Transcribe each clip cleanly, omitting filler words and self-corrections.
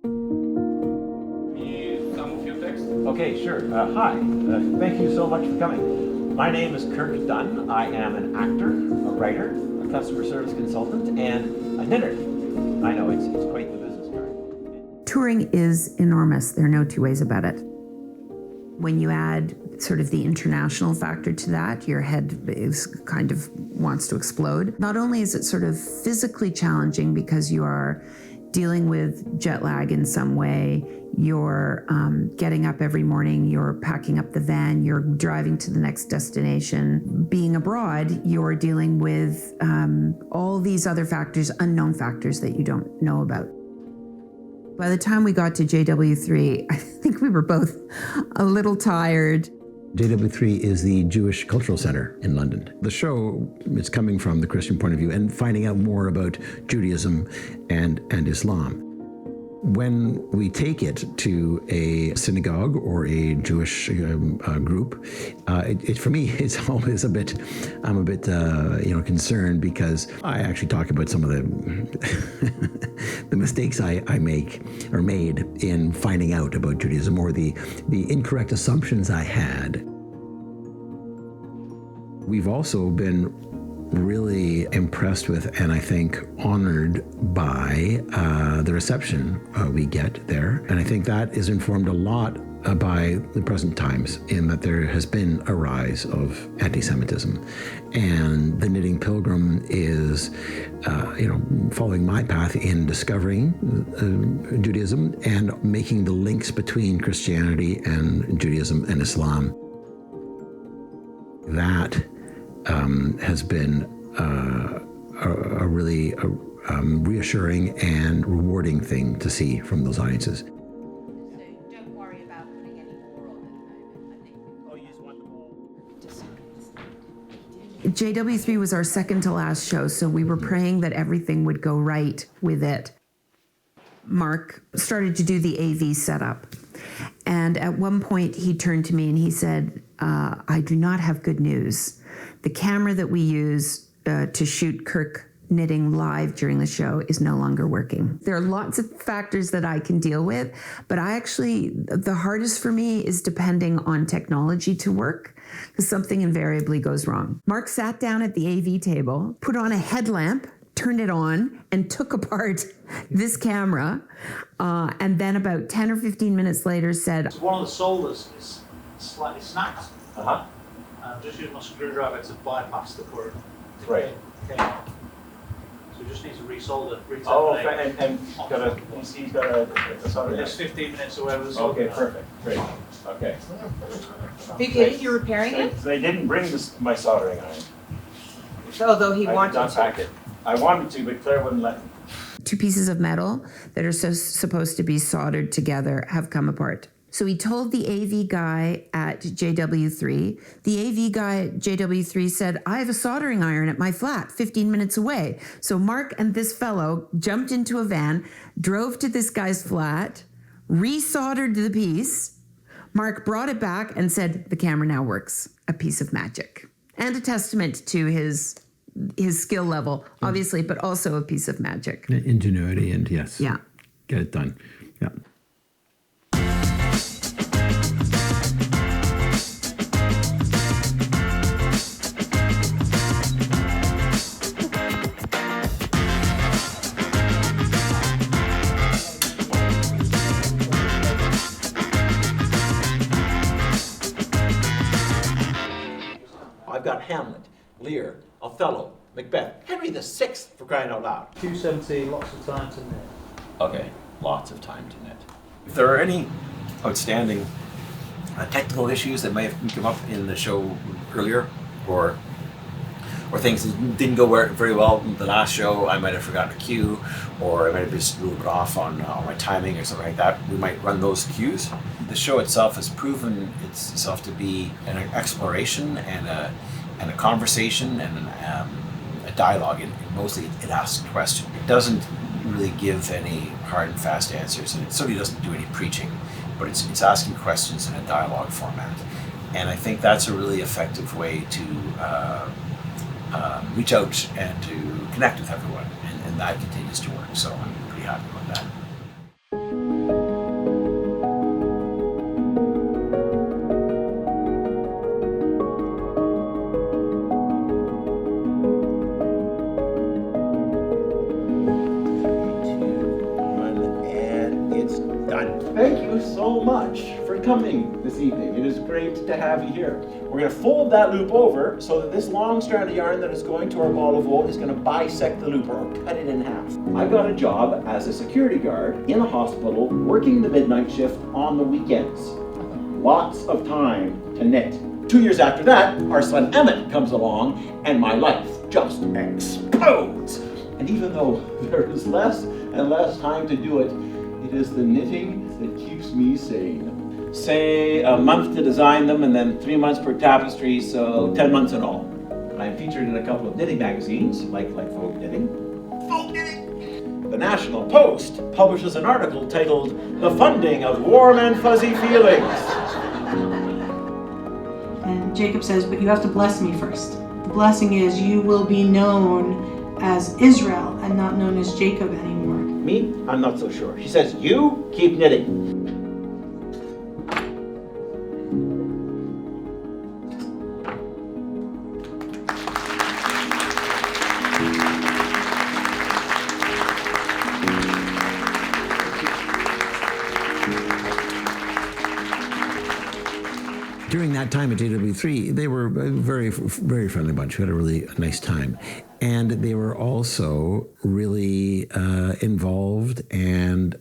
You come with your text? Okay, sure. Hi. Thank you so much for coming. My name is Kirk Dunn. I am an actor, a writer, a customer service consultant, and a knitter. I know it's quite the business card. Touring is enormous. There are no two ways about it. When you add sort of the international factor to that, your head is kind of wants to explode. Not only is it sort of physically challenging because you are dealing with jet lag in some way, you're getting up every morning, you're packing up the van, you're driving to the next destination. Being abroad, you're dealing with all these other factors, unknown factors that you don't know about. By the time we got to JW3, I think we were both a little tired. JW3 is the Jewish Cultural Center in London. The show is coming from the Christian point of view and finding out more about Judaism and Islam. When we take it to a synagogue or a Jewish group, for me, it's always I'm a bit concerned because I actually talk about some of the mistakes I make or made in finding out about Judaism, or the incorrect assumptions I had. We've also been really impressed with, and I think honored by, the reception we get there. And I think that is informed a lot by the present times, in that there has been a rise of anti-Semitism. And the Knitting Pilgrim is, following my path in discovering Judaism and making the links between Christianity and Judaism and Islam. That has been a really reassuring and rewarding thing to see from those audiences. So don't worry about putting any more on at the moment, I think. Oh, you just want them all? JW3 was our second to last show, so we were praying that everything would go right with it. Mark started to do the AV setup. And at one point he turned to me and he said, I do not have good news. The camera that we use to shoot Kirk knitting live during the show is no longer working. There are lots of factors that I can deal with, but the hardest for me is depending on technology to work, because something invariably goes wrong. Mark sat down at the AV table, put on a headlamp, turned it on, and took apart this camera, and then about 10 or 15 minutes later said, One of the solders is slightly snapped. Uh-huh. I'm just using my screwdriver to bypass the current. Right. Okay. So we just need to resolder. Oh, and he's got a soldering It's iron. 15 minutes away with the solder. Okay, perfect, great, okay. Are you kidding? You're repairing it? They didn't bring my soldering iron. Although he I did wanted not to. pack it. I wanted to, but Claire wouldn't let me. two pieces of metal that are supposed to be soldered together have come apart. So he told the AV guy at JW3. The AV guy at JW3 said, I have a soldering iron at my flat 15 minutes away. So Mark and this fellow jumped into a van, drove to this guy's flat, resoldered the piece. Mark brought it back and said, the camera now works. A piece of magic. And a testament to his skill level, obviously, but also a piece of magic. Ingenuity and yes. Yeah. Get it done. Yeah. I've got Hamlet, Lear, Othello, Macbeth, Henry VI, for crying out loud. 270, lots of time to knit. Okay, lots of time to knit. If there are any outstanding technical issues that may have come up in the show earlier, or things that didn't go very well in the last show, I might have forgotten a cue, or I might have been just a little bit off on my timing or something like that, we might run those cues. The show itself has proven itself to be an exploration and a conversation and a dialogue, and mostly it asks questions. It doesn't really give any hard and fast answers, and it certainly doesn't do any preaching, but it's asking questions in a dialogue format. And I think that's a really effective way to reach out and to connect with everyone, and that continues to work, so I'm pretty happy about that. Thank you so much for coming this evening. It is great to have you here. We're going to fold that loop over so that this long strand of yarn that is going to our ball of wool is going to bisect the loop or cut it in half. I got a job as a security guard in a hospital working the midnight shift on the weekends. Lots of time to knit. 2 years after that, our son Emmett comes along and my life just explodes. And even though there is less and less time to do it, it is the knitting that keeps me sane. Say a month to design them and then 3 months per tapestry, so 10 months in all. I'm featured in a couple of knitting magazines, like Folk Knitting. Folk Knitting! The National Post publishes an article titled, "The Funding of Warm and Fuzzy Feelings." And Jacob says, but you have to bless me first. The blessing is you will be known as Israel and not known as Jacob anymore. Me? I'm not so sure. She says, you keep knitting. During that time at JW3, they were a very, very friendly bunch. We had a really nice time. And they were also really involved and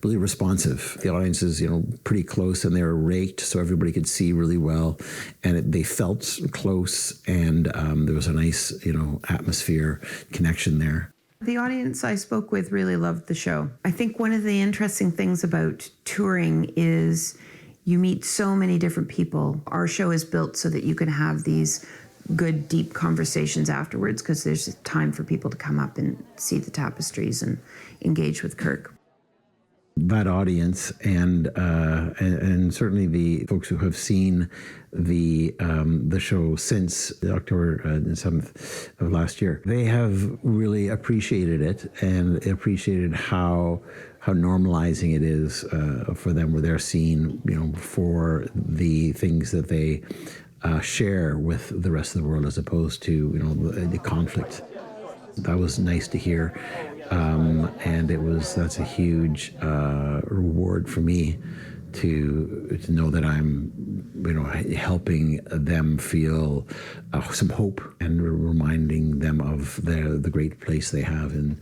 really responsive. The audience is, pretty close, and they were raked so everybody could see really well. And they felt close, and there was a nice, atmosphere, connection there. The audience I spoke with really loved the show. I think one of the interesting things about touring is you meet so many different people. Our show is built so that you can have these good, deep conversations afterwards because there's time for people to come up and see the tapestries and engage with Kirk. That audience and certainly the folks who have seen the show since October 7th of last year, they have really appreciated it and appreciated how normalizing it is for them, where they're seen, for the things that they share with the rest of the world, as opposed to the conflict. That was nice to hear, and that's a huge reward for me to know that I'm helping them feel some hope and reminding them of the great place they have in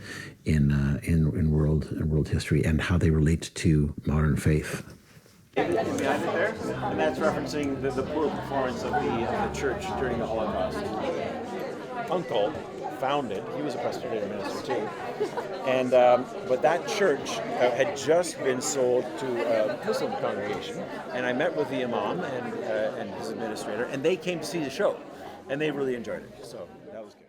world history and how they relate to modern faith. Behind it there, and that's referencing the poor performance of the church during the Holocaust. Uncle founded, he was a Presbyterian minister too, and but that church had just been sold to a Muslim congregation, and I met with the imam and his administrator, and they came to see the show, and they really enjoyed it, so that was good.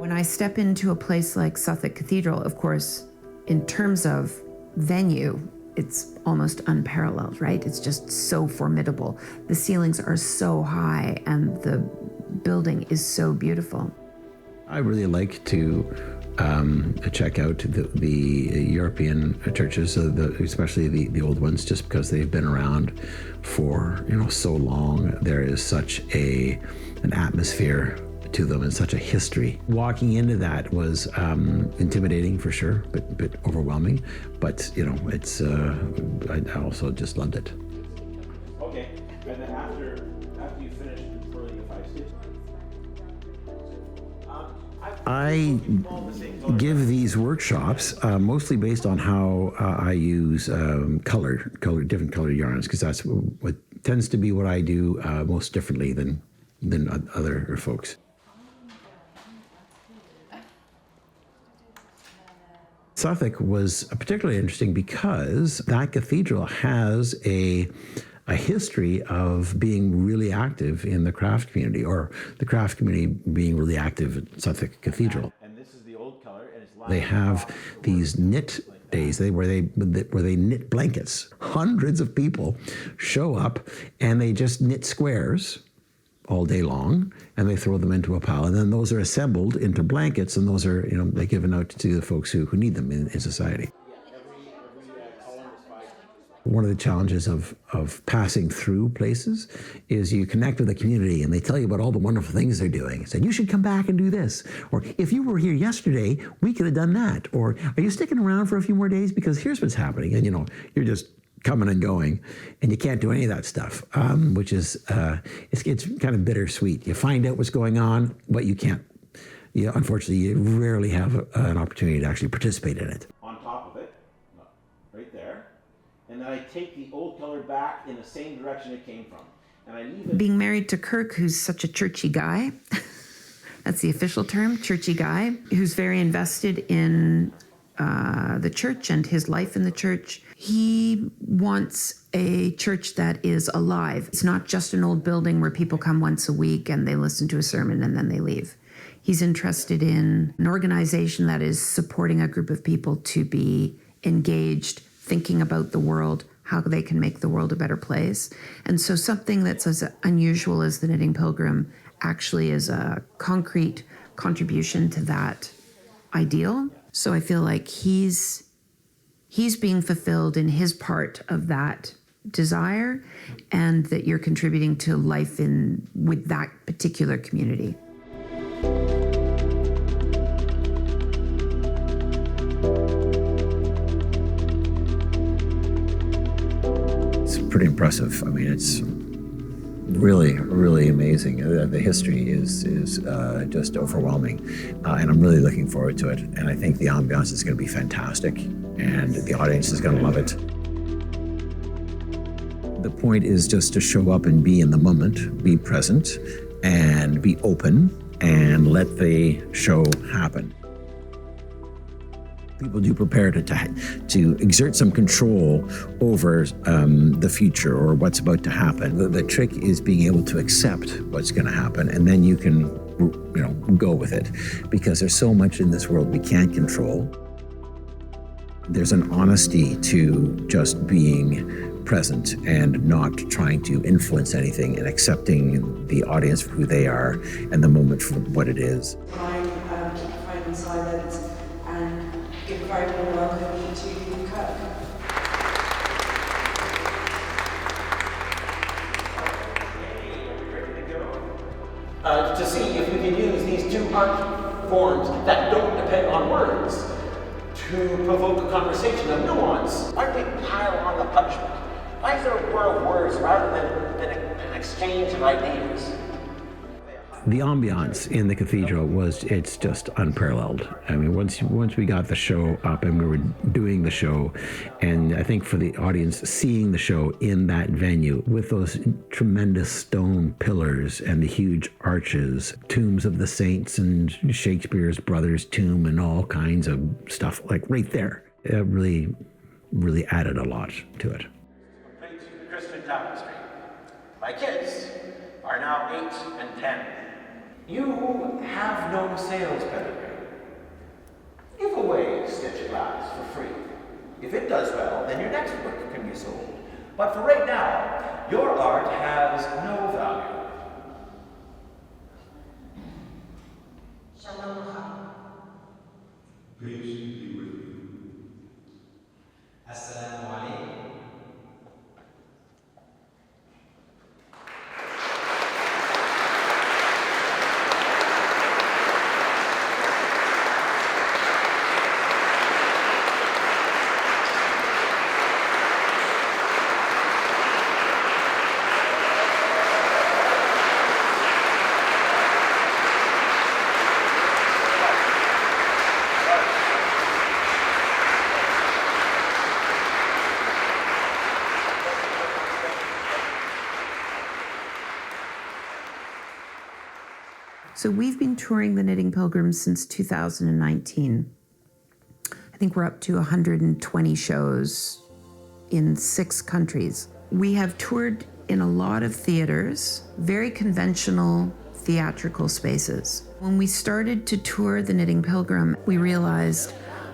When I step into a place like Suffolk Cathedral, of course, in terms of venue, it's almost unparalleled, right? It's just so formidable. The ceilings are so high and the building is so beautiful. I really like to check out the European churches, especially the old ones, just because they've been around for so long. There is such an atmosphere to them and such a history. Walking into that was intimidating for sure, but overwhelming. But it's I also just loved it. Okay, and then after you finish twirling the 5 stitches, I give these workshops mostly based on how I use different colored yarns, because that's what tends to be what I do most differently than other folks. Suffolk was particularly interesting because that cathedral has a history of being really active in the craft community, or the craft community being really active at Suffolk Cathedral. and this is the old color, and it's lined They have these knit days where they knit blankets. Hundreds of people show up and they just knit squares all day long, and they throw them into a pile. And then those are assembled into blankets, and those are, they're given out to the folks who need them in society. One of the challenges of passing through places is you connect with the community and they tell you about all the wonderful things they're doing. Say, you should come back and do this. Or if you were here yesterday, we could have done that. Or are you sticking around for a few more days? Because here's what's happening. And you're just coming and going, and you can't do any of that stuff, which is, it's kind of bittersweet. You find out what's going on, but you can't, unfortunately, you rarely have an opportunity to actually participate in it. On top of it, right there. And then I take the old color back in the same direction it came from. And I leave it. Being married to Kirk, who's such a churchy guy, that's the official term, churchy guy, who's very invested in the church and his life in the church. He wants a church that is alive. It's not just an old building where people come once a week and they listen to a sermon and then they leave. He's interested in an organization that is supporting a group of people to be engaged, thinking about the world, how they can make the world a better place. And so something that's as unusual as the Knitting Pilgrim actually is a concrete contribution to that ideal. So I feel like he's being fulfilled in his part of that desire, and that you're contributing to life with that particular community. It's pretty impressive. I mean, it's really, really amazing. The history is just overwhelming, and I'm really looking forward to it. And I think the ambiance is going to be fantastic, and the audience is going to love it. The point is just to show up and be in the moment, be present, and be open, and let the show happen. People do prepare to exert some control over the future or what's about to happen. The trick is being able to accept what's going to happen, and then you can, go with it, because there's so much in this world we can't control. There's an honesty to just being present and not trying to influence anything, and accepting the audience for who they are and the moment for what it is. I keep finding silence and give a very warm welcome to Kirk. To see if we can use these two art forms that don't depend on words to provoke a conversation of nuance. Why do we pile on the punishment? Why is there a war of words rather than an exchange of ideas? The ambiance in the cathedral it's just unparalleled. I mean, once we got the show up and we were doing the show, and I think for the audience seeing the show in that venue with those tremendous stone pillars and the huge arches, tombs of the saints and Shakespeare's brother's tomb and all kinds of stuff like right there, it really, really added a lot to it. Complete Christian tapestry. My kids are now 8 and 10. You have no sales pedigree. Give away stitched glass for free. If it does well, then your next book can be sold. But for right now, your art has no value. Shalom Aleichem. Peace be with you. Assalamu alaikum. So we've been touring the Knitting Pilgrim since 2019. I think we're up to 120 shows in 6 countries. We have toured in a lot of theaters, very conventional theatrical spaces. When we started to tour the Knitting Pilgrim, we realized,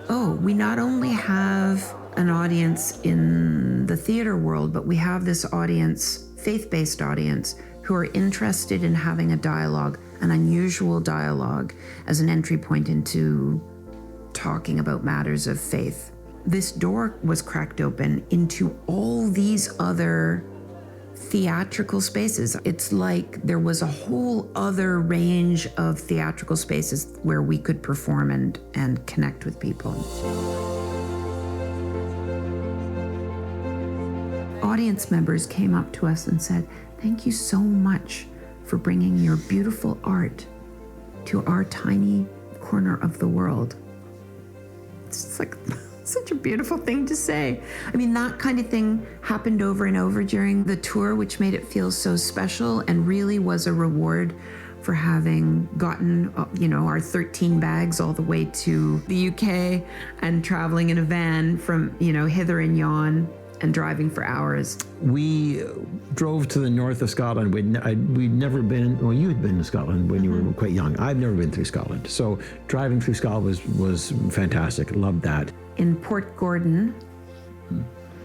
we not only have an audience in the theater world, but we have this audience, faith-based audience, who are interested in having a dialogue, an unusual dialogue, as an entry point into talking about matters of faith. This door was cracked open into all these other theatrical spaces. It's like there was a whole other range of theatrical spaces where we could perform and connect with people. Audience members came up to us and said, "Thank you so much for bringing your beautiful art to our tiny corner of the world." It's like such a beautiful thing to say. I mean, that kind of thing happened over and over during the tour, which made it feel so special and really was a reward for having gotten, our 13 bags all the way to the UK and traveling in a van from, hither and yon and driving for hours. We drove to the north of Scotland. We'd never been, well, you had been to Scotland when you were quite young. I've never been through Scotland. So driving through Scotland was fantastic. Loved that. In Port Gordon,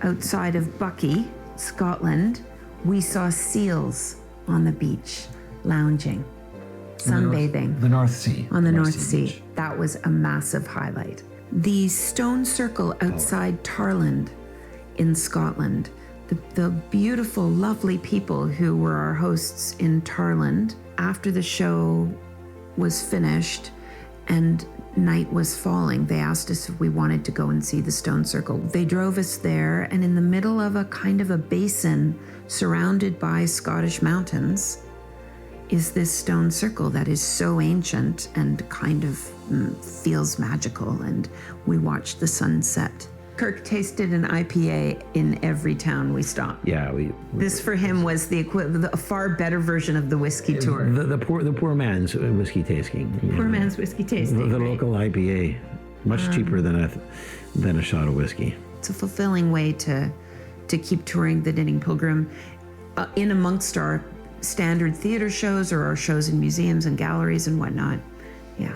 outside of Buckie, Scotland, we saw seals on the beach, lounging, sunbathing. The North Sea. On the North Sea. That was a massive highlight. The stone circle outside Tarland in Scotland, the beautiful, lovely people who were our hosts in Tarland, after the show was finished and night was falling, they asked us if we wanted to go and see the stone circle. They drove us there, and in the middle of a kind of a basin surrounded by Scottish mountains is this stone circle that is so ancient and kind of feels magical, and we watched the sunset. Kirk tasted an IPA in every town we stopped. Yeah, This for him was a far better version of the whiskey tour. The poor man's whiskey tasting. Poor man's whiskey tasting. The local IPA, much cheaper than a shot of whiskey. It's a fulfilling way to keep touring the Knitting Pilgrim in amongst our standard theater shows or our shows in museums and galleries and whatnot. Yeah.